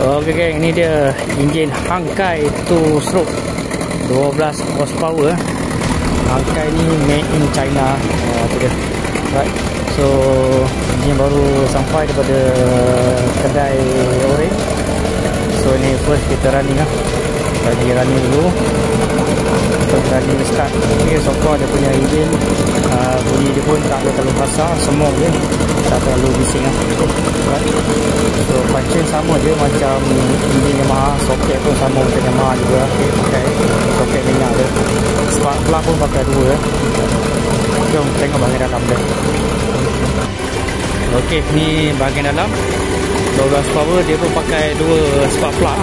Okey geng, ini dia enjin Hangkai 2 stroke 12 horsepower. Hangkai ni made in China. Tu dia. Right. So enjin baru sampai daripada kedai Orange. So ni first kita running lah. Lagi running dulu. Running start. Okay, so far dia punya enjin bunyi dia pun tak terlalu kasar, semua je, tak terlalu bising lah. Right. So function sama je macam enjin Yamaha, soket pun sama macam Yamaha juga. Okay, pakai soket minyak dia. Spark plug pun pakai dua. Jom tengok bahagian dalam dia. Okey, ni bahagian dalam 12 power, dia pun pakai dua spark plug.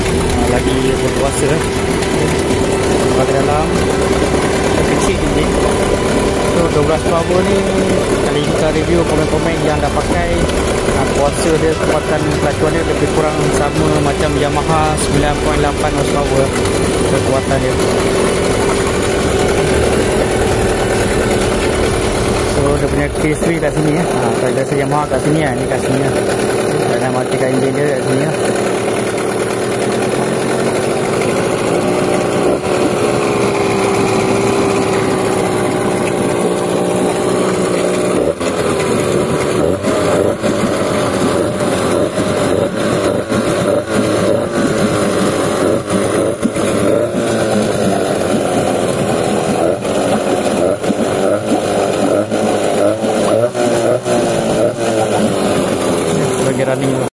Lagi berkuasa. Bahagian dalam kecil je. So 12 power ni kali kita review komen-komen yang dah pakai, kuasa dia, kekuatan pelacuan dia lebih kurang sama macam Yamaha 9.8 horsepower kekuatan dia. So dia punya case free kat sini ya. Kalau biasa Yamaha kat sini ni kat sini ya. Dan matikan enjin dia kat sini ya.